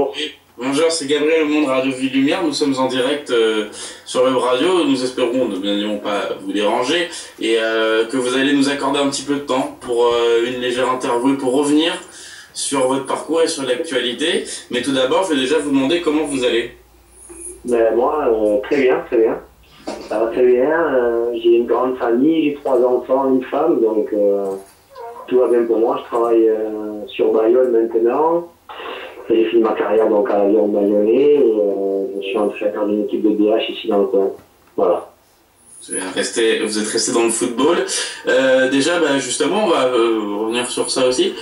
bonjour. Bonjour, c'est Gabriel au Monde Radio Vie Lumière. Nous sommes en direct sur Web Radio. Nous espérons ne bien pas vous déranger et que vous allez nous accorder un petit peu de temps pour une légère interview pour revenir sur votre parcours et sur l'actualité. Mais tout d'abord, je vais déjà vous demander comment vous allez. Moi, très bien, très bien. Ça va très bien. J'ai une grande famille, j'ai 3 enfants, une femme, donc tout va bien pour moi. Je travaille sur Bayonne maintenant. J'ai fini ma carrière donc à l'Aviron Bayonnais et je suis entraîneur d'une équipe de DH ici dans le coin. Voilà. Vous êtes resté dans le football. Déjà, justement, on va revenir sur ça aussi.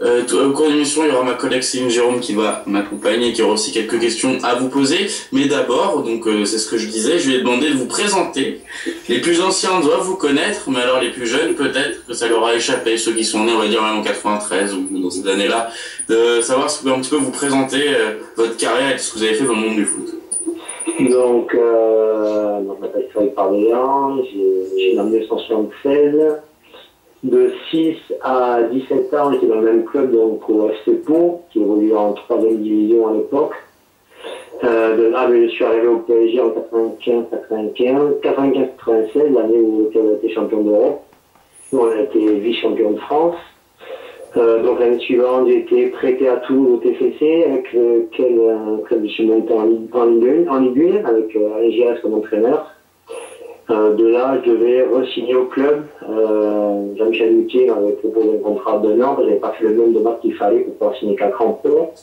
Au cours de l'émission, il y aura ma collègue Céline Jérôme qui va m'accompagner et qui aura aussi quelques questions à vous poser. Mais d'abord, donc c'est ce que je disais, je lui ai demandé de vous présenter. Les plus anciens doivent vous connaître, mais alors les plus jeunes, peut-être que ça leur a échappé, ceux qui sont nés, on va dire, même en 93 ou dans cette année-là, de savoir si vous pouvez un petit peu vous présenter votre carrière et ce que vous avez fait dans le monde du foot. Donc, je m'appelle Frédéric Parléan, j'ai en 1976. De 6 à 17 ans, j'étais dans le même club, donc au FC Pau, qui évoluait en 3e division à l'époque. De là, je suis arrivé au PSG en 95-96, l'année où le club a été champion d'Europe. On a été vice-champion de France. Donc l'année suivante, j'ai été prêté à Toulouse au TFC, avec lequel club je suis monté en Ligue 1, avec Alain Giresse comme entraîneur. De là, je devais re-signer au club. Jean-Michel Moutier m'avait proposé un contrat de 1 an, j'avais pas fait le nombre de matchs qu'il fallait pour pouvoir signer 4 ans pro.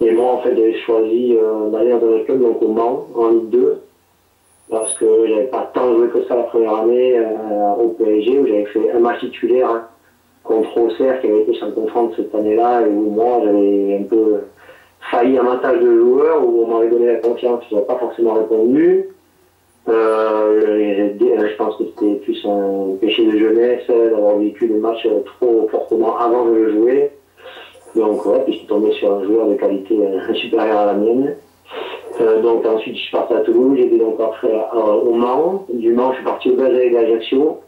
Et moi, en fait, j'avais choisi d'aller dans un club, donc au Mans, en Ligue 2, parce que j'avais pas tant joué que ça la première année au PSG, où j'avais fait un match titulaire contre Auxerre, qui avait été champion de France cette année-là, et où moi, j'avais un peu failli à ma tâche de joueur, où on m'avait donné la confiance, je n'avais pas forcément répondu. Je pense que c'était plus un péché de jeunesse d'avoir vécu le match trop fortement avant de le jouer. Donc ouais, puis je suis tombé sur un joueur de qualité supérieure à la mienne. Donc ensuite je suis parti à Toulouse, j'ai été donc après au Mans. Du Mans je suis parti au Gazelle d'Ajaccio,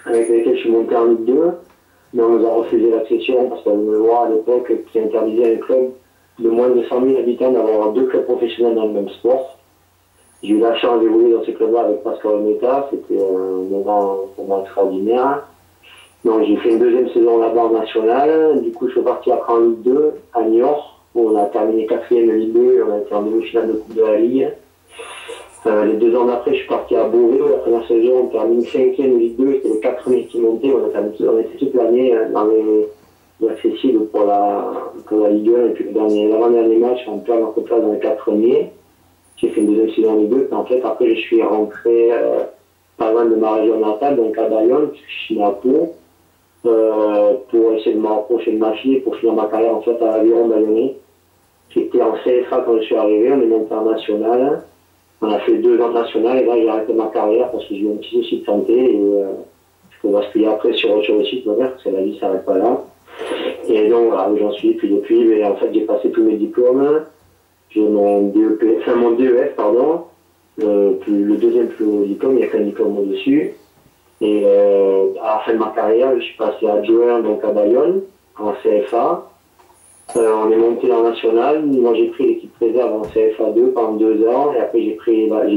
avec lesquels je suis monté en Ligue 2. Mais on nous a refusé l'accession parce qu'il y avait une loi à l'époque qui interdisait à un club de moins de 100 000 habitants d'avoir 2 clubs professionnels dans le même sport. J'ai eu la chance d'évoluer dans ce club-là avec Pascal Meta, c'était un moment vraiment extraordinaire. Donc j'ai fait une 2e saison là-bas en nationale, du coup je suis parti après en Ligue 2 à Niort, où on a terminé 4e Ligue 2 et on a été en demi-finale de Coupe de la Ligue. Les 2 ans d'après je suis parti à Beauvais, la première saison on termine 5e Ligue 2, c'était le 4 premiers qui montaient, on était toute l'année dans les accessibles pour la Ligue 1 et puis l'avant-dernier match on perd notre place dans les 4 premiers. J'ai fait une 2e saison en Ligue 2, puis en fait, après, je suis rentré pas loin de ma région natale, donc à Bayonne, puisque je suis né à Pau, pour essayer de me rapprocher de ma fille, pour finir ma carrière, en fait, à l'Aviron Bayonnais. J'étais en CFA quand je suis arrivé, on est monté en national. On a fait 2 ans de national, et là, j'ai arrêté ma carrière parce que j'ai eu un petit souci de santé, et je peux basculer après sur autre chose aussi, parce que la vie ne s'arrête pas là. Et donc, voilà, où j'en suis, puis depuis, mais en fait, j'ai passé tous mes diplômes. J'ai mon DEF, pardon, le 2e plus haut diplôme, il n'y a qu'un diplôme au-dessus. Et à la fin de ma carrière, je suis passé adjoint donc à Bayonne, en CFA. On est monté en national. Moi, j'ai pris l'équipe réserve en CFA 2 pendant 2 ans. Et après, j'ai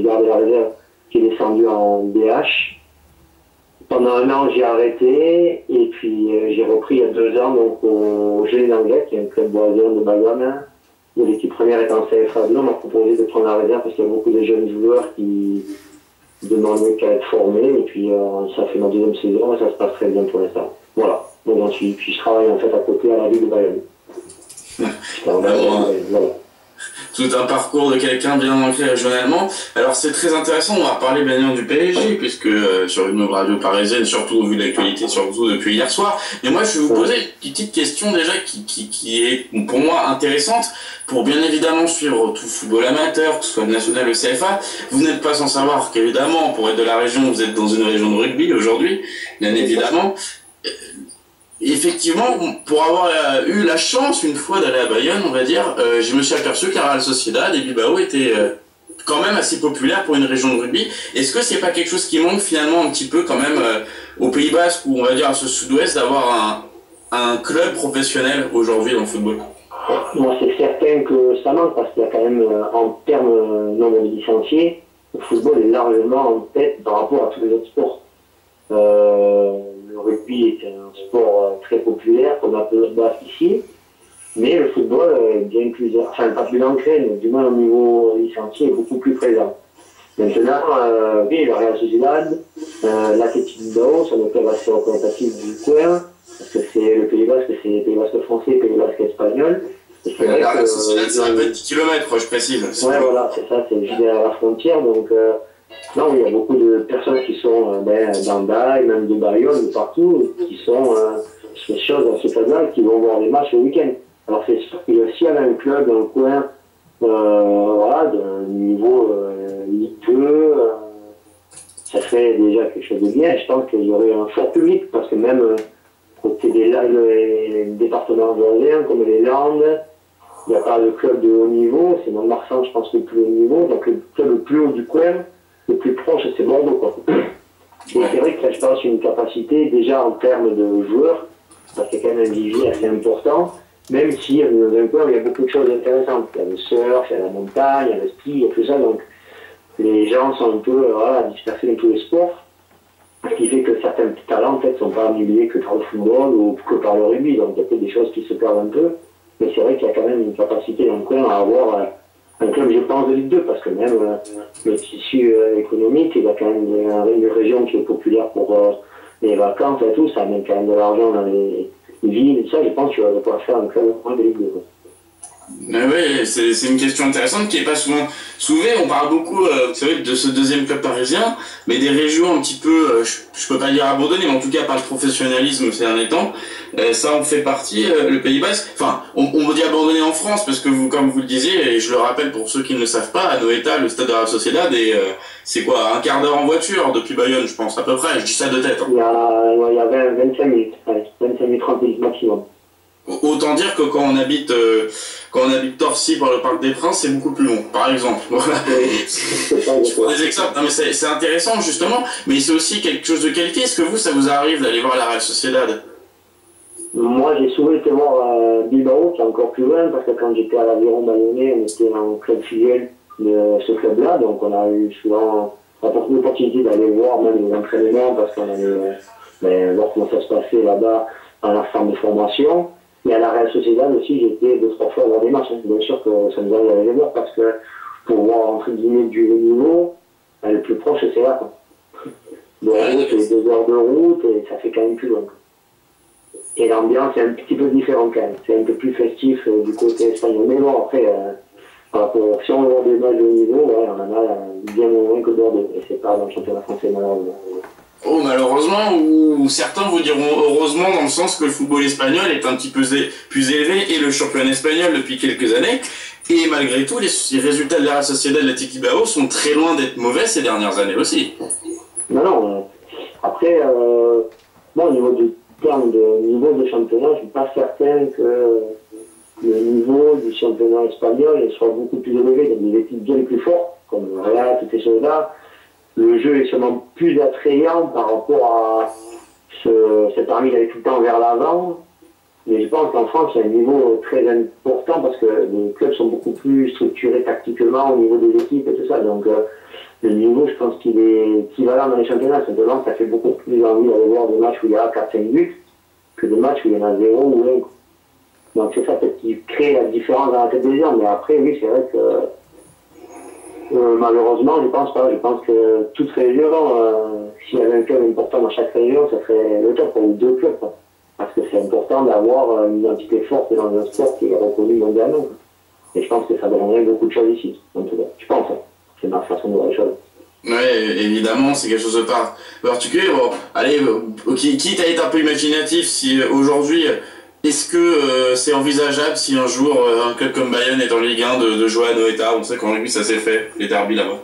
gardé la réserve qui est descendue en DH. Pendant 1 an, j'ai arrêté. Et puis, j'ai repris il y a 2 ans donc, au Génie d'Anglais, qui est un club voisin de Bayonne. Où l'équipe première est en CFA 2, on m'a proposé de prendre la réserve parce qu'il y a beaucoup de jeunes joueurs qui demandaient qu'à être formés. Et puis, ça fait ma 2e saison et ça se passe très bien pour l'instant. Voilà. Donc, ensuite, puis je travaille en fait à côté à la ville de Bayonne. Voilà. Tout un parcours de quelqu'un bien ancré régionalement. Alors c'est très intéressant, on va parler bien évidemment du PSG, puisque sur une radio parisienne, surtout au vu de l'actualité, surtout depuis hier soir. Mais moi je vais vous poser une petite question déjà qui est pour moi intéressante, pour bien évidemment suivre tout football amateur, que ce soit le national ou le CFA. Vous n'êtes pas sans savoir qu'évidemment, pour être de la région, vous êtes dans une région de rugby aujourd'hui, bien évidemment. Effectivement, pour avoir eu la chance une fois d'aller à Bayonne, on va dire, je me suis aperçu qu'à Real Sociedad et Bilbao étaient quand même assez populaires pour une région de rugby. Est-ce que c'est pas quelque chose qui manque finalement un petit peu quand même au Pays Basque ou on va dire à ce sud-ouest d'avoir un club professionnel aujourd'hui dans le football? Moi, c'est certain que ça manque parce qu'il y a quand même, en termes nombre de licenciés, le football est largement en tête par rapport à tous les autres sports. Le rugby est un sport très populaire, comme un peu le basket ici, mais le football est bien plus, enfin pas plus ancré, mais du moins au niveau licencié est beaucoup plus présent. Maintenant, oui, le Real Sociedad, l'Athletic Bilbao sont des clubs assez représentatifs du coin, parce que c'est le Pays Basque, c'est le Pays Basque français, le Pays Basque espagnol. La Real Sociedad, c'est un peu de 10 km, je précise. Ouais, voilà, c'est ça, c'est juste derrière la frontière. Donc, non, il y a beaucoup de personnes qui sont d'Andaï, même de Bayonne, de partout, qui sont ces choses dans ce club-là et qui vont voir des matchs le week-end. Alors, c'est sûr qu'il y a aussi un club dans le coin, voilà, d'un niveau Ligue 2, ça fait déjà quelque chose de bien. Je pense qu'il y aurait un fort public, parce que même côté les départements voisins, comme les Landes, il n'y a pas de club de haut niveau, c'est Mont-de-Marsan, je pense, le plus haut niveau. Donc le club le plus haut du coin, le plus proche, c'est Bordeaux, quoi. Et c'est vrai que là, je pense une capacité, déjà en termes de joueurs, parce qu'il y a quand même un vivier assez important, même si dans un coin, il y a beaucoup de choses intéressantes. Il y a le surf, il y a la montagne, il y a le ski, il y a tout ça. Donc les gens sont un peu dispersés dans tous les sports. Ce qui fait que certains petits talents, en fait, ne sont pas annulés que par le football ou que par le rugby. Donc il y a peut-être des choses qui se perdent un peu. Mais c'est vrai qu'il y a quand même une capacité dans le coin à avoir un club, je pense, de Ligue 2, parce que même le tissu économique, il y a quand même une région qui est populaire pour les vacances et tout, ça amène quand même de l'argent dans les villes et tout ça. Je pense qu'il va pouvoir faire un club de Ligue 2. Quoi. Mais oui, c'est une question intéressante qui n'est pas souvent soulevée. On parle beaucoup, vous savez, de ce deuxième club parisien, mais des régions un petit peu, je peux pas dire abandonnées, mais en tout cas par le professionnalisme ces derniers temps. Ça en fait partie, le Pays Basque. Enfin, on dit abandonné en France, parce que vous, comme vous le disiez, et je le rappelle pour ceux qui ne le savent pas, Anoeta, le stade de la Sociedad, c'est quoi, un quart d'heure en voiture depuis Bayonne, je pense, à peu près. Je dis ça de tête. Hein. Il y a 25 minutes, 25 minutes, 30 minutes maximum. Autant dire que quand on habite Torcy par le Parc des Princes, c'est beaucoup plus long, par exemple. Voilà. Je prends des exemples. Non, mais c'est intéressant justement, mais c'est aussi quelque chose de qualité. Est-ce que ça vous arrive d'aller voir la Real Sociedad? Moi, j'ai souvent été voir Bilbao, qui est encore plus loin, parce que quand j'étais à l'Aviron Bayonnais, on était en club filial de ce club-là, donc on a eu souvent l'opportunité d'aller voir même les entraînements, parce qu'on allait voir comment ça se passait là-bas dans la forme de formation. Et à la Real Sociedad aussi, j'ai été 2-3 fois voir des matchs. Bien sûr que ça nous arrive d'aller les voir, parce que pour voir entre guillemets du haut niveau, le plus proche c'est là. Donc c'est 2 heures de route et ça fait quand même plus long. Et l'ambiance est un petit peu différente quand même. C'est un peu plus festif du côté espagnol. Mais bon, après, si on veut voir des matchs de haut niveau, ouais, on en a bien moins que Bordeaux. Et c'est pas dans le championnat français malheureusement. Oh, malheureusement, ou certains vous diront heureusement, dans le sens que le football espagnol est un petit peu plus élevé, et le championnat espagnol depuis quelques années. Et malgré tout, les résultats de la Real Sociedad et de l'Athletic Bilbao sont très loin d'être mauvais ces dernières années aussi. Non. Après, bon, au niveau du terme de niveau de championnat, je ne suis pas certain que le niveau du championnat espagnol soit beaucoup plus élevé. Il y a des équipes bien plus fortes, comme le Real, toutes ces choses-là. Le jeu est sûrement plus attrayant par rapport à cet envie d'aller tout le temps vers l'avant. Mais je pense qu'en France, il y a un niveau très important parce que les clubs sont beaucoup plus structurés tactiquement au niveau des équipes et tout ça. Donc, le niveau, je pense qu'il est équivalent dans les championnats. Simplement, ça fait beaucoup plus envie d'aller voir des matchs où il y a 4-5 buts que des matchs où il y en a 0 ou 1. Donc, c'est ça peut-être qui crée la différence dans la tête des gens. Mais après, oui, c'est vrai que malheureusement, je pense pas. Je pense que toute région, s'il y avait un club important dans chaque région, ça serait le top, ou 2 clubs. Quoi. Parce que c'est important d'avoir une identité forte dans un sport qui est reconnu mondialement. Et je pense que ça donnerait beaucoup de choses ici. En tout cas, je pense. C'est ma façon de voir les choses. Oui, évidemment, c'est quelque chose de particulier. Bon, allez, quitte à être un peu imaginatif, si aujourd'hui, est-ce que c'est envisageable si un jour un club comme Bayonne est en Ligue 1 de jouer à Anoeta? On sait qu'en rugby ça s'est fait, les derbies là-bas.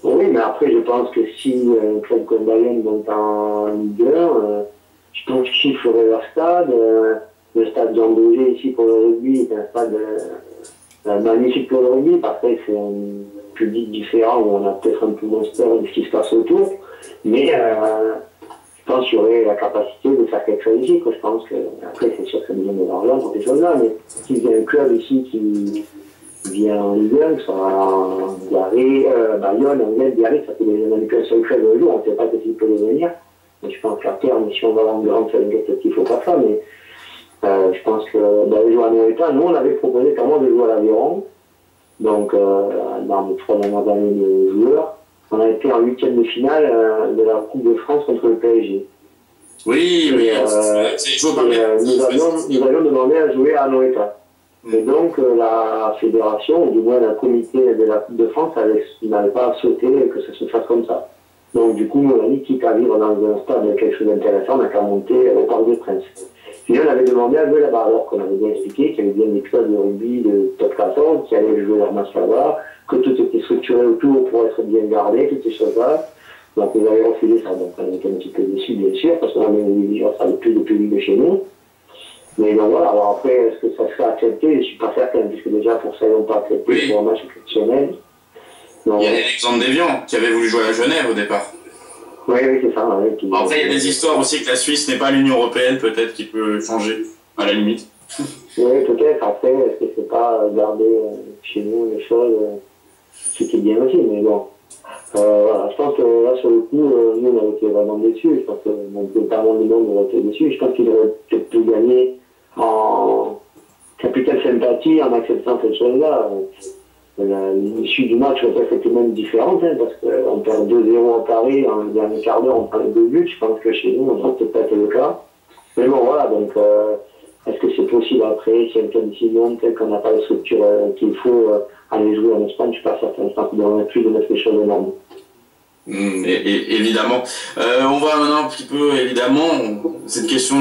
Oui, mais après, je pense que si un club comme Bayonne monte en Ligue 1, je pense qu'il ferait leur stade. Le stade d'Ambogé ici pour le rugby est un stade magnifique pour le rugby, parce que c'est un public différent où on a peut-être un peu moins peur de ce qui se passe autour. Mais pense qu'il y aurait la capacité de faire quelque chose ici. Quoi. Je pense que, après, c'est sûr que ça besoin de l'argent pour ces choses-là, mais s'il y a un club ici qui vient en Ligue 1, que ce soit en Bayonne, Angers, Biarritz, ça fait des années qu'un seul club un jour, on ne sait pas s'il peut devenir. Mais je pense qu'à terme, si on va avoir une grande salle, peut-être qu'il ne faut pas ça, mais je pense que jouer à Noël, nous, on avait proposé carrément de jouer à l'Aviron. Donc, dans les 3 dernières années de joueurs, on a été en 8e de finale de la Coupe de France contre le PSG. Oui, oui, nous avions demandé à jouer à Noëta. Et donc, la fédération, ou du moins le comité de la Coupe de France, n'avait pas souhaité que ça se fasse comme ça. Donc, du coup, on a dit, quitte à vivre dans un stade quelque chose d'intéressant, on a qu'à monter au Parc des Princes. Puis on avait demandé à jouer là-bas, alors qu'on avait bien expliqué qu'il y avait bien des clubs de rugby de top 14 qui allaient jouer leur match là-bas, que tout était structuré autour pour être bien gardé, toutes ces choses-là. Donc ils avaient refusé ça, donc on était un petit peu déçus bien sûr, parce qu'on avait plus de public de chez nous. Mais donc voilà, alors après, est-ce que ça serait accepté? Je ne suis pas certain, puisque déjà pour ça, ils n'ont pas accepté pour un match exceptionnel. Donc, il y a Alexandre Devian qui avait voulu jouer à Genève au départ. Oui, c'est ça. Ouais, après, il y a des histoires aussi que la Suisse n'est pas l'Union Européenne, peut-être, qui peut changer, à la limite. Oui, peut-être. Après, est-ce que c'est pas garder chez nous les choses, ce qui est bien aussi, mais bon. Voilà, je pense que là, sur le coup, nous, on avait été vraiment déçus. Je pense que pas mal de monde aurait été déçus. Je pense qu'ils auraient peut-être pu gagner en capitale sympathie en acceptant cette chose-là. L'issue du match peut-être était même différente, hein, parce qu'on perd 2-0 à Paris, en dernier quart d'heure, on prend les 2 buts. Je pense que chez nous, on n'a peut-être pas été le cas. Mais bon, voilà, donc, est-ce que c'est possible après, si un club ici monte, qu'on n'a pas la structure qu'il faut aller jouer en Espagne, je ne suis pas certain. Je pense qu'il devrait plus de mettre les choses en ordre. Évidemment. On va maintenant un petit peu, évidemment, cette question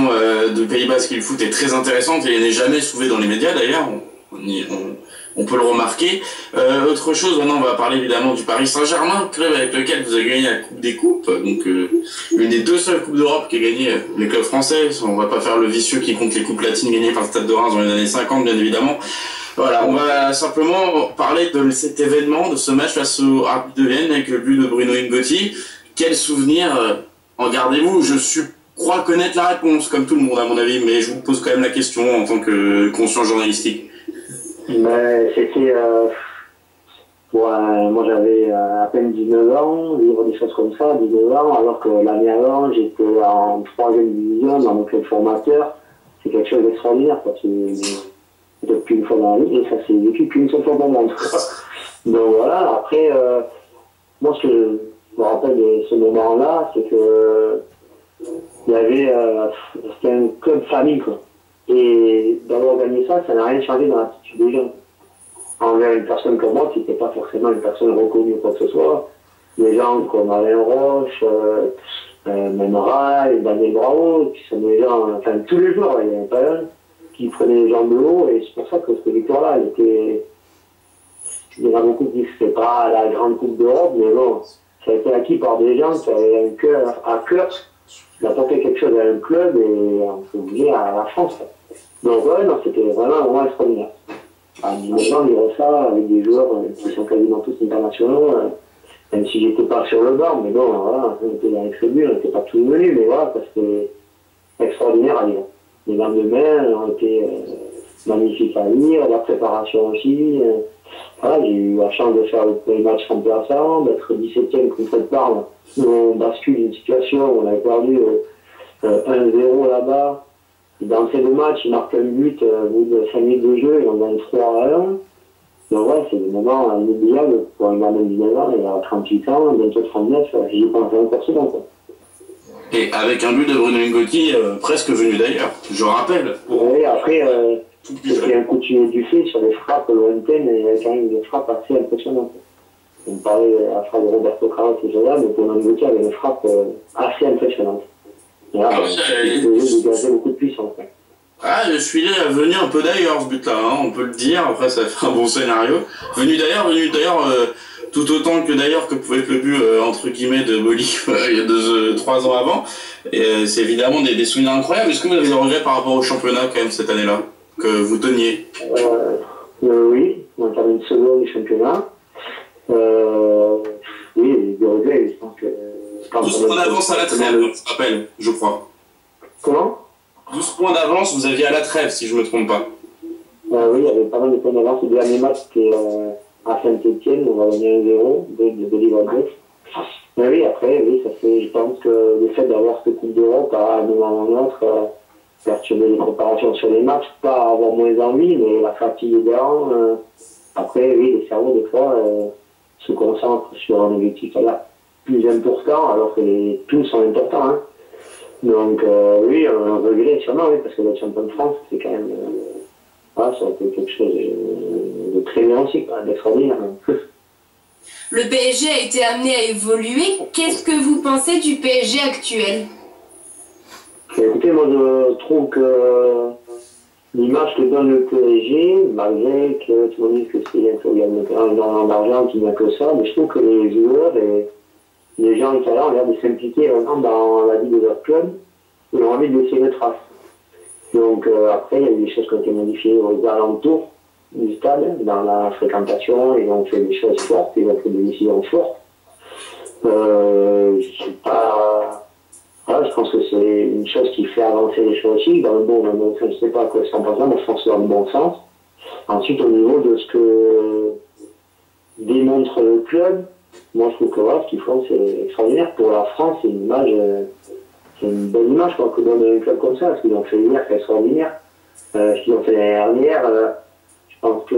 de Pays Basque et le foot est très intéressante et elle n'est jamais soulevée dans les médias d'ailleurs. On peut le remarquer. Autre chose, maintenant on va parler évidemment du Paris Saint-Germain, club avec lequel vous avez gagné la Coupe des Coupes, donc une des 2 seules Coupes d'Europe qui a gagné les clubs français. On va pas faire le vicieux qui compte les Coupes latines gagnées par le Stade de Reims dans les années 50, bien évidemment. Voilà, on va simplement parler de cet événement, de ce match face au Rapid de Vienne avec le but de Bruno Ingotti. Quel souvenir en gardez-vous? Je crois connaître la réponse, comme tout le monde à mon avis, mais je vous pose quand même la question en tant que conscient journalistique. Ben, c'était... moi j'avais à peine 19 ans, vivre des choses comme ça, 19 ans, alors que l'année avant, j'étais en 3e division dans mon club formateur. C'est quelque chose d'extraordinaire, parce que peut-être qu'une fois dans la vie, et ça s'est vécu qu'une seule fois pour moi. Donc voilà, après, moi ce que je me rappelle de ce moment-là, c'est que il y avait, c'était un club famille, quoi. Et d'avoir gagné ça, ça n'a rien changé dans l'attitude des gens. Envers une personne comme moi, qui n'était pas forcément une personne reconnue ou quoi que ce soit, des gens comme Alain Roche, même Rai, Daniel Bravo, qui sont des gens, enfin tous les jours, il n'y avait pas un qui prenait les gens de haut, et c'est pour ça que cette victoire-là, il y en a beaucoup qui disent que c'était pas la grande Coupe d'Europe, mais bon, ça a été acquis par des gens qui avaient un cœur à cœur d'apporter quelque chose à un club et on peut dire à la France. Donc ouais, non, c'était vraiment extraordinaire. À 19 ans, vivre ça avec des joueurs qui sont quasiment tous internationaux, même si j'étais pas sur le banc, mais bon, voilà, on était dans les tribunes, on n'était pas tous venus, mais voilà, parce que c'était extraordinaire à lire. Les lendemains ont été magnifiques à lire, la préparation aussi. Voilà, j'ai eu la chance de faire le premier match remplaçant, d'être 17e contre le Parme, où on bascule une situation où on avait perdu 1-0 là-bas. Et dans ces 2 matchs, il marque un but au bout de 5 minutes de jeu et on gagne 3-1. Donc ouais, c'est des moments inoubliables pour un gamin de 19 ans, il a 38 ans, bientôt 39, j'y pense encore souvent, quoi. Et avec un but de Bruno Ingotti presque venu d'ailleurs, je rappelle. Oui, après, c'était un coutumier du fait sur les frappes lointaines et avec quand même des frappes assez impressionnantes. On parlait de la frappe de Roberto Carlos et Zola, mais Bruno Ingotti avait une frappe assez impressionnante. Et là, il dégageait beaucoup de puissance. Ah, je suis venu un peu d'ailleurs ce but-là, hein, on peut le dire, après ça fait un bon scénario. Venu d'ailleurs, tout autant que d'ailleurs que pouvait être le but entre guillemets de Bolif il y a 3 ans avant. Et c'est évidemment des souvenirs incroyables. Est-ce que vous avez des regrets par rapport au championnat quand même cette année-là, que vous teniez? Oui, on a terminé second du championnat. Oui, des regrets, je pense que quand 12 points d'avance à la trêve, je te rappelle, je crois. Comment? 12 points d'avance, vous aviez à la trêve, si je ne me trompe pas. Oui, il y avait pas mal de points d'avance. Le dernier match, c'était à Saint-Etienne, on va gagner 1-0 de Liverpool. Mais oui, après, oui, ça fait, je pense que le fait d'avoir cette Coupe d'Europe à un moment ou un autre, perturber les préparations sur les matchs, pas avoir moins envie, mais la fatigue est dedans. Après, oui, le cerveau, des fois, se concentre sur un objectif là, plus important, alors que tous sont importants. Hein. Donc, oui, un regret, sûrement, oui, parce que le champion de France, c'est quand même. Voilà, ça a été quelque chose de très bien aussi, d'extraordinaire. Le PSG a été amené à évoluer. Qu'est-ce que vous pensez du PSG actuel? Écoutez, moi je trouve que l'image que donne le PSG, malgré que tout le monde dit que c'est un club qui gagne énormément d'argent, qui n'a que ça, mais je trouve que les joueurs et les gens italiens ont l'air de s'impliquer vraiment dans la vie de leur club et ont envie de laisser une trace. Donc après, il y a eu des choses qui ont été modifiées aux alentours du stade, dans la fréquentation, ils ont fait des choses fortes, ils ont fait des décisions fortes. Je suis pas... Voilà, je pense que c'est une chose qui fait avancer les choses aussi, dans le bon sens, je ne sais pas à quoi ça en pense là, mais je pense que c'est dans le bon sens. Ensuite, au niveau de ce que démontre le club, moi je trouve que voilà, ce qu'ils font, c'est extraordinaire. Pour la France, c'est une image, c'est une belle image quoi, que donne un club comme ça. Ce qu'ils ont fait hier, c'est extraordinaire. Ce qu'ils ont fait l'année dernière, je pense que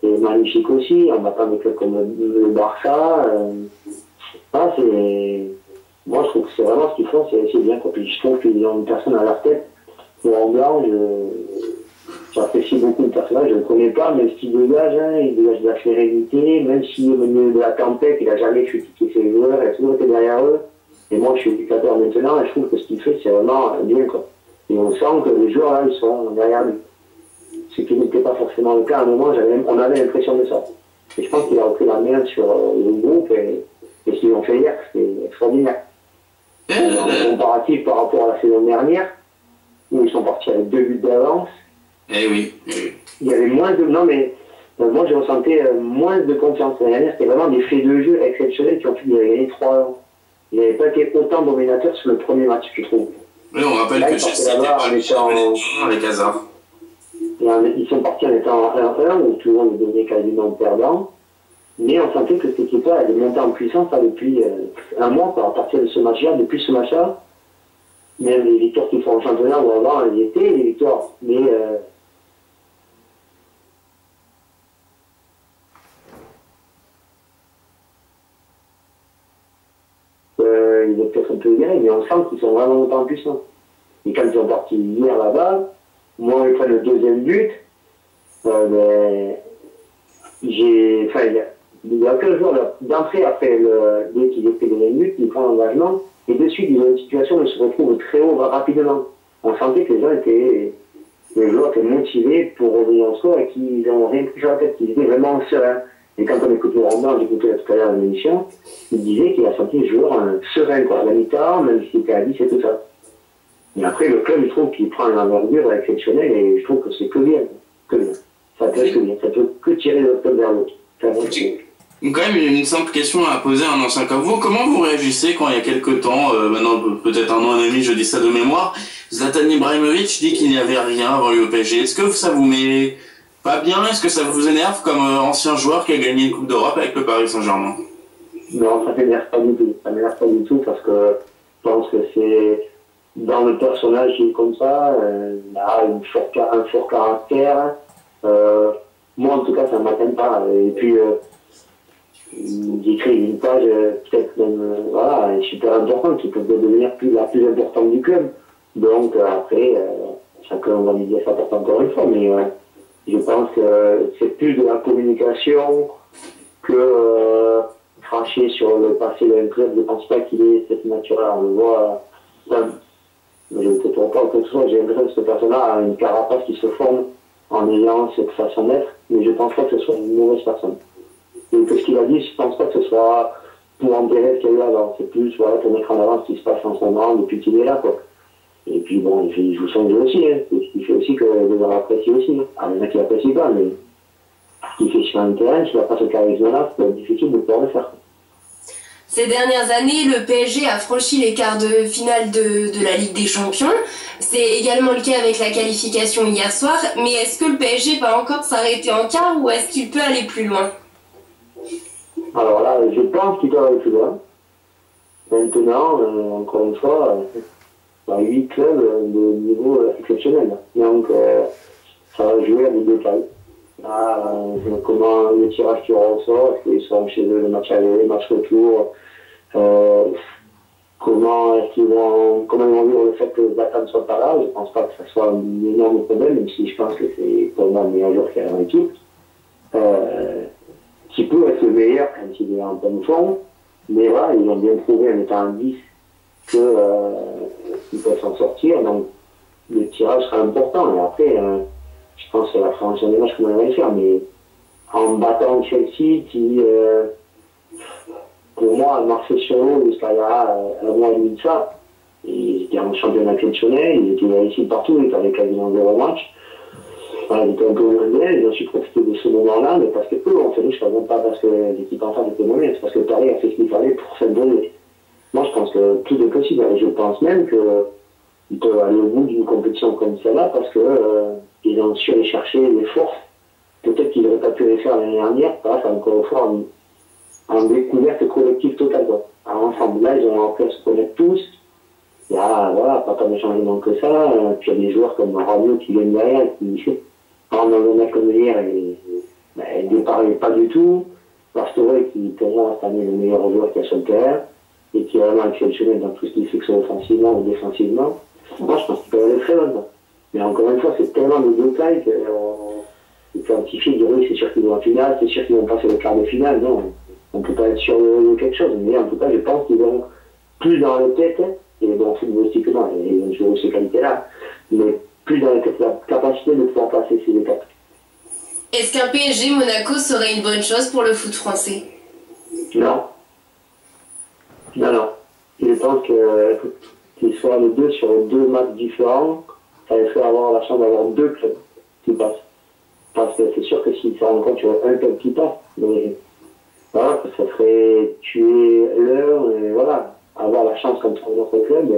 c'est magnifique aussi. On attend des clubs comme le Barça. Voilà, moi, je trouve que c'est vraiment ce qu'ils font, c'est bien. Quoi. Puis je trouve qu'ils ont une personne à leur tête. Laurent Blanc, j'apprécie beaucoup le personnage, je ne le connais pas, mais ce qu'il dégage, hein, il dégage de la sérénité, même si au milieu de la tempête, il n'a jamais critiqué ses joueurs, il a toujours été derrière eux. Et moi, je suis éducateur maintenant, et je trouve que ce qu'il fait, c'est vraiment bien. Quoi. Et on sent que les joueurs, là, ils sont derrière lui. Ce qui n'était pas forcément le cas à un moment, on avait l'impression de ça. Et je pense qu'il a repris la main sur le groupe, et ce qu'ils ont fait hier, c'était extraordinaire. En comparatif par rapport à la saison dernière, où ils sont partis avec 2 buts d'avance. Eh oui. Il y avait moins de... Non, mais moi, je ressentais moins de confiance. L'année dernière, c'était vraiment des faits de jeu exceptionnels qui ont fait qu'ils avaient gagné 3-1. Ils n'avaient pas été autant dominateurs sur le premier match, je trouve. Oui, on rappelle là, que Chelsea était pas avec Hazard. Ils sont partis en étant en 1-1, où tout le monde devenait quasiment perdant. Mais on sentait que cette équipe-là, elle est montée en puissance là, depuis un mois, quoi, à partir de ce match-là. Depuis ce match-là, même les victoires qu'ils font en championnat, où avant, elles étaient les victoires. Mais ils ont peut-être un peu égarés, mais on sent qu'ils sont vraiment montés en puissance. Et quand ils sont partis hier là-bas, moi, ils prennent le deuxième but, il y a aucun joueur d'entrée après dès qu'il est fait des minutes, il prend l'engagement, et de suite, ils ont une situation où ils se retrouvent très haut rapidement. On sentait que les gens les joueurs étaient motivés pour revenir en score et qu'ils n'ont rien pris sur la tête, qu'ils étaient vraiment sereins. Et quand on écoute Laurent Blanc, j'écoutais tout à l'heure l'émission, il disait qu'il a senti les joueurs sereins, quoi, à la mi-temps, même s'il était à 10 et tout ça. Mais après, le club, il trouve qu'il prend une envergure exceptionnelle et je trouve que c'est que bien. Que bien. Ça peut être que bien. Ça peut que tirer le club vers l'autre. Quand même, une simple question à poser à un ancien comme vous. Comment vous réagissez quand il y a quelques temps, maintenant peut-être un an et demi, je dis ça de mémoire, Zlatan Ibrahimovic dit qu'il n'y avait rien avant le PSG. Est-ce que ça vous met pas bien? Est-ce que ça vous énerve comme ancien joueur qui a gagné une Coupe d'Europe avec le Paris Saint-Germain? Non, ça m'énerve pas du tout. Ça m'énerve pas du tout parce que je pense que c'est dans le personnage qui est comme ça, il a un fort caractère. Moi, en tout cas, ça ne m'atteint pas. Et puis, j'écris une page peut-être même super importante qui peut devenir la plus importante du club. Donc après, chacun va lui dire ça porte encore une fois, mais je pense que c'est plus de la communication que franchir sur le passé d'un club. Je ne pense pas qu'il ait cette nature-là. On le voit, je ne te trompe pas ou quoi que ce soit, j'ai l'impression que cette personne-là a une carapace qui se forme en ayant cette façon d'être, mais je ne pense pas que ce soit une mauvaise personne. Et que ce qu'il a dit, je ne pense pas que ce soit pour enterrer ce qu'il y a eu avant. C'est plus pour mettre en avant ce qui se passe en ce moment depuis qu'il est là, quoi. Et puis bon, il joue son jeu aussi, hein. Et ce qui fait aussi que les gens l'apprécient aussi. Ah, il y en a qui l'apprécient pas, mais ce qu'il fait sur un terrain, s'il n'a pas ce charisme-là, c'est difficile de pouvoir le faire. Ces dernières années, le PSG a franchi les quarts de finale de la Ligue des Champions. C'est également le cas avec la qualification hier soir. Mais est-ce que le PSG va encore s'arrêter en quart ou est-ce qu'il peut aller plus loin? Alors là, je pense qu'il peut aller plus loin. Maintenant, encore une fois, 8 clubs de niveau exceptionnel. Donc, ça va jouer à des détails. Comment le tirage qui ressort, est-ce qu'ils seront chez eux, le match aller, le match retour, comment ils vont vivre le fait que Zlatan ne soit pas là. Je ne pense pas que ça soit un énorme problème, même si je pense que c'est pour moi le meilleur joueur qu'il y a dans l'équipe. Qui peut être le meilleur quand il est en pleine forme, mais voilà, ils ont bien prouvé en étant en 10 qu'ils peuvent s'en sortir, donc le tirage sera important. Et après, je pense que la France des matchs comment elle va le faire, mais en battant Chelsea, qui pour moi a marché sur l'eau jusqu'à un mois et demi de ça, ils étaient en championnat exceptionnel, ils étaient réussis partout, ils avaient quasiment 0 match. Voilà, ils étaient un peu moins bien, ils ont su profiter de ce moment-là, mais parce que eux ont fait les choses, pas parce que l'équipe en face était mauvaise, c'est parce que Paris a fait ce qu'il fallait pour s'imposer. Moi, je pense que tout est possible, et je pense même qu'ils peuvent aller au bout d'une compétition comme celle-là parce qu'ils ont su aller chercher les forces. Peut-être qu'ils n'auraient pas pu les faire l'année dernière, parce qu'encore une fois, en découverte collective totale. Alors, ensemble, là, ils ont appris à se connaître tous. Il y a, voilà, pas tant de changements que ça. Puis il y a des joueurs comme Rabiot qui viennent derrière, qui rentrent dans le match comme hier et ne déparlent pas du tout. Pastore, qui pour moi cette année est le meilleur joueur qu'il y a sur le terrain et qui est vraiment exceptionnel dans tout ce qu'il fait, que ce soit offensivement ou défensivement. Moi, je pense qu'il peut aller très loin. Mais encore une fois, c'est tellement de détails qu'on quantifie, dire oui, c'est sûr qu'ils vont en finale, c'est sûr qu'ils vont passer le quart de finale. Non, on ne peut pas être sûr de quelque chose. Mais en tout cas, je pense qu'ils vont plus dans la tête, et bon, footballistiquement, ils ont joué ces qualités-là, mais plus dans la tête la capacité de pouvoir passer ces étapes. Est-ce qu'un PSG Monaco serait une bonne chose pour le foot français? Non. Non. Je pense qu'ils soient les deux sur 2 matchs différents, ça les fait avoir la chance d'avoir 2 clubs qui passent. Parce que c'est sûr que s'ils se rencontrent sur un club qui passe, mais voilà, ça ferait tuer l'heure, et voilà, avoir la chance contre un autre club,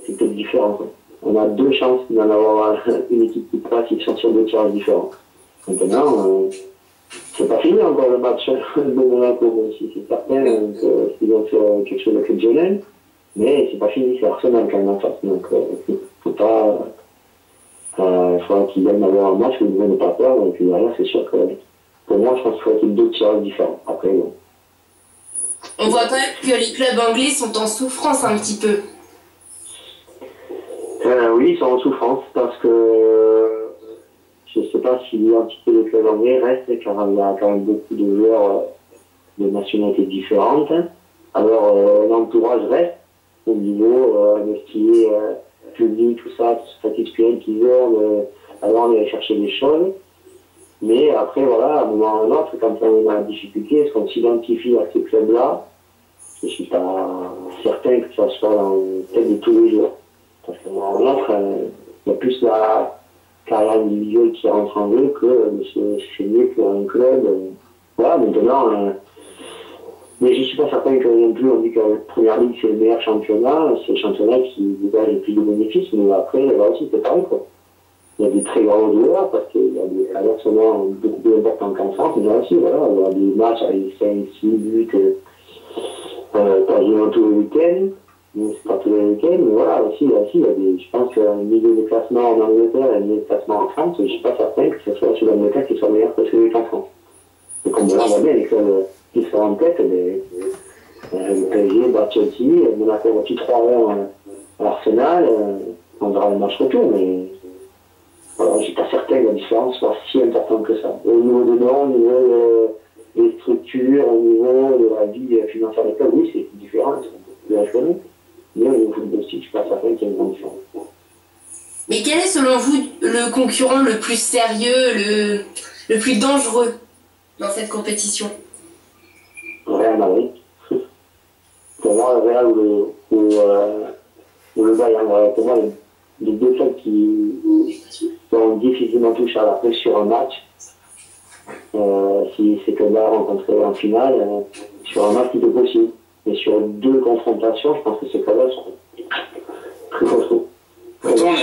c'est peut-être différent. Quoi. On a 2 chances d'en avoir une équipe qui passe, qui sont sur 2 tirages différents. Maintenant, c'est pas fini encore le match de Monaco, même si c'est certain qu'ils vont faire quelque chose d'exceptionnel, mais c'est pas fini, c'est Arsenal quand même en face. Donc, faut pas. Il faudra qu'ils viennent avoir un match où ils ne vont pas perdre, et puis derrière, c'est sûr que pour moi, je pense qu'il faudrait qu'il y ait 2 tirages différents. Après, bon. On voit quand même que les clubs anglais sont en souffrance un petit peu. Oui, ils sont en souffrance parce que je ne sais pas si l'identité des clubs anglais reste, car il y a quand même beaucoup de joueurs de nationalités différentes. Alors, l'entourage reste au niveau de ce qui est public, tout ça, tout ce qui qu'ils ont, avant d'aller chercher des choses. Mais après, voilà, à un moment ou à un autre, quand on a la difficulté, est-ce qu'on s'identifie à ces clubs-là? Je ne suis pas certain que ça soit dans le tête de tous les jours. Parce qu'à un moment ou à un autre, il y a plus la carrière individuelle qui rentre en jeu que de se saigner pour un club. Voilà, maintenant, mais je ne suis pas certain que non plus, on dit que la Première Ligue, c'est le meilleur championnat. C'est le championnat qui dégage le plus de bénéfices, mais après, là aussi, c'est pareil, quoi. Il y a des très grands joueurs parce qu'il y a des versements beaucoup plus importants qu'en France, mais là aussi, voilà, il y a des matchs avec 5-6 buts quasiment tous les week-ends. C'est pas tous les week-ends, mais voilà, aussi, il y a des, je pense qu'un milieu de classement en Angleterre et un milieu de classement en France, je ne suis pas certain que ce soit sur l'Angleterre qui soit meilleur que celui qu'en France. Et comme on voit bien, les clubs qui sont en tête, le PSG bat Chelsea, Monaco bat 3-1 à l'Arsenal, on verra le match retour, mais voilà, je ne suis pas certain que la différence soit si importante que ça. Au niveau des noms, au niveau des structures, au niveau de la vie financière des clubs, oui, c'est différent, c'est un peu mais au niveau footballistique, je ne suis pas certain qu'il y ait une grande différence. Mais quel est selon vous le concurrent le plus sérieux, le plus dangereux dans cette compétition? Real Madrid. Pour moi, le Real ou le Bayern, pour moi, les 2 clubs qui sont difficilement touchés à la presse sur un match, si c'est que là rencontré en finale, sur un match, tout est possible. Mais sur 2 confrontations, je pense que ces cas-là sont très costauds. Pourtant,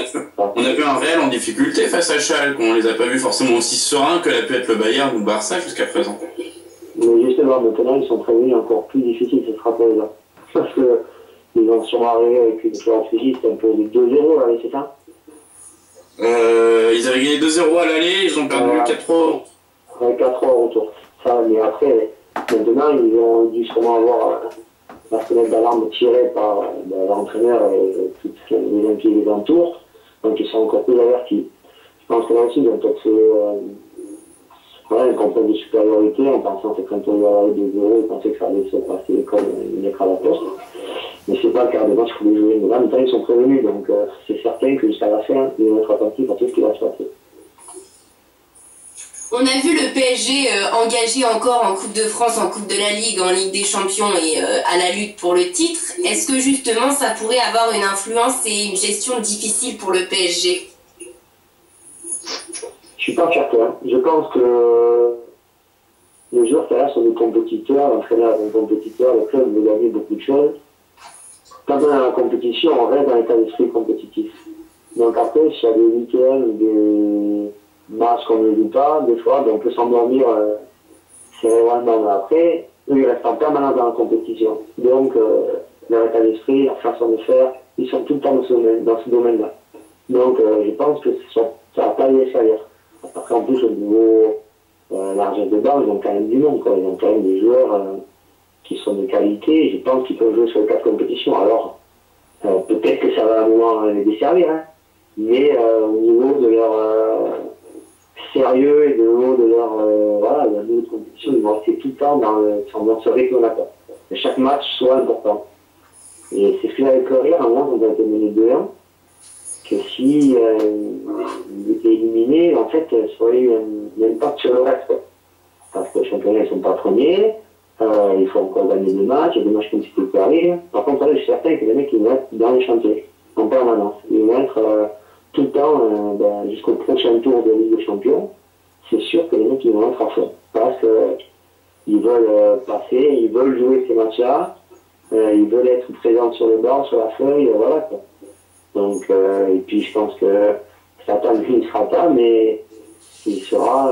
on a vu un Real en difficulté face à Schalke. On les a pas vus forcément aussi sereins que l'a pu être le Bayern ou le Barça jusqu'à présent. Mais justement, maintenant, ils sont prévenus encore plus difficiles, ce sera là. Parce que ils en sont arrivés avec une fleur physique, un peu de 2-0, là, c'est ça Ils avaient gagné 2-0 à l'aller, ils ont perdu 4-3. Ouais, 4-3 au retour. Ça, mais après, maintenant, ils ont dû sûrement avoir la fenêtre d'alarme tirée par l'entraîneur et toutes les gens qui les entourent. Donc, ils sont encore plus avertis. Je pense que là aussi, ils ont peut-être fait un complexe de supériorité en pensant que quand on va aller 2-0, ils pensaient que ça allait se passer comme une lettre à la poste. Mais c'est pas le cas de match qu'il faut jouer. Mais là, maintenant, ils sont prévenus. Donc, c'est certain que jusqu'à la fin, ils vont être attentifs à tout ce qui va se passer. On a vu le PSG engagé encore en Coupe de France, en Coupe de la Ligue, en Ligue des Champions et à la lutte pour le titre. Est-ce que justement ça pourrait avoir une influence et une gestion difficile pour le PSG? Je suis pas certain. Je pense que les joueurs qui sont des compétiteurs, l'entraîneur est un compétiteur, le club veut gagner beaucoup de choses. Quand on est dans la compétition, on reste dans l'état d'esprit compétitif. Donc après, s'il y a des week-ends, des matchs qu'on ne joue pas, des fois, on peut s'endormir cérébralement. Après, eux, ils restent en permanence dans la compétition. Donc, leur état d'esprit, leur façon de faire, ils sont tout le temps dans ce domaine-là. Donc, je pense que ça va pas les laisser ailleurs. Après, en plus, au niveau largeur de base, ils ont quand même du monde, quoi. Ils ont quand même des joueurs qui sont de qualité. Je pense qu'ils peuvent jouer sur les 4 compétitions. Alors, peut-être que ça va à un moment les desservir, hein. Mais au niveau de leur sérieux et au niveau de leur niveau de compétition, ils vont rester tout le temps dans ce rythme-là. Chaque match soit important. Et c'est ce que j'avais peur à un moment, quand on a été mené 2-1, que si ils étaient éliminés, en fait, ça aurait eu un impact sur le reste. Parce que les championnats, ils ne sont pas premiers, il faut encore gagner des matchs, il y a des matchs comme si c'était arrivé. Par contre, là, je suis certain que les mecs, ils vont être dans les chantiers, en permanence. Ils vont être tout le temps, jusqu'au prochain tour de Ligue des Champions. C'est sûr que les mecs, ils vont être à fond. Parce qu'ils veulent passer, ils veulent jouer ces matchs-là, ils veulent être présents sur le banc, sur la feuille, voilà, quoi. Donc, et puis je pense que Satan, lui, il ne sera pas, mais il sera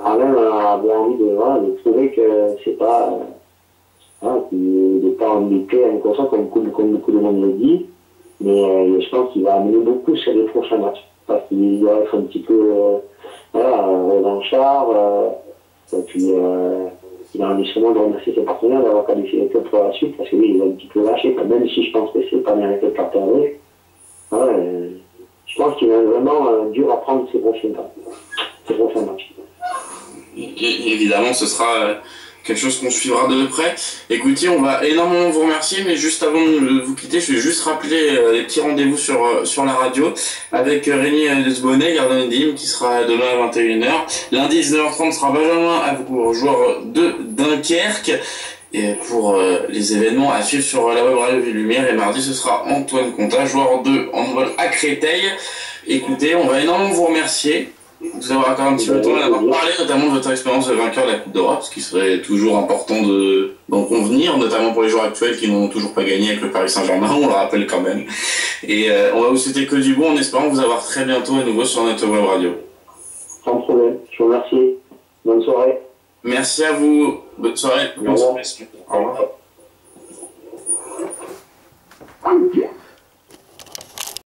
à même avoir envie de prouver que c'est pas, qu'il n'est pas embêté à une conscience comme beaucoup de monde le dit, mais je pense qu'il va amener beaucoup sur les prochains matchs, parce qu'il va être un petit peu revanchard, et puis il a envie sûrement de remercier ses partenaires d'avoir qualifié le club pour la suite, parce que oui, il a un petit peu lâché, même si je pense que c'est pas mérité de carton rouge. Je pense qu'il va vraiment dur à prendre ces prochains matchs. Évidemment, ce sera quelque chose qu'on suivra de près. Écoutez, on va énormément vous remercier, mais juste avant de vous quitter, je vais juste rappeler les petits rendez-vous sur la radio avec Rémi Desbonnet, gardien de Nîmes, qui sera demain à 21h. Lundi 19h30 sera Benjamin Avgour, joueur de Dunkerque. Et pour les événements à suivre sur la web radio Ville-Lumière, et mardi ce sera Antoine Contat, joueur de handball à Créteil. Écoutez, on va énormément vous remercier de vous avoir accordé un petit peu de temps et d'avoir parlé notamment de votre expérience de vainqueur de la Coupe d'Europe, ce qui serait toujours important d'en convenir, notamment pour les joueurs actuels qui n'ont toujours pas gagné avec le Paris Saint-Germain, on le rappelle quand même. Et on va vous souhaiter que du bon en espérant vous avoir très bientôt à nouveau sur notre web radio. Sans problème, je vous remercie. Bonne soirée. Merci à vous. Bonne soirée. Au revoir. Au revoir.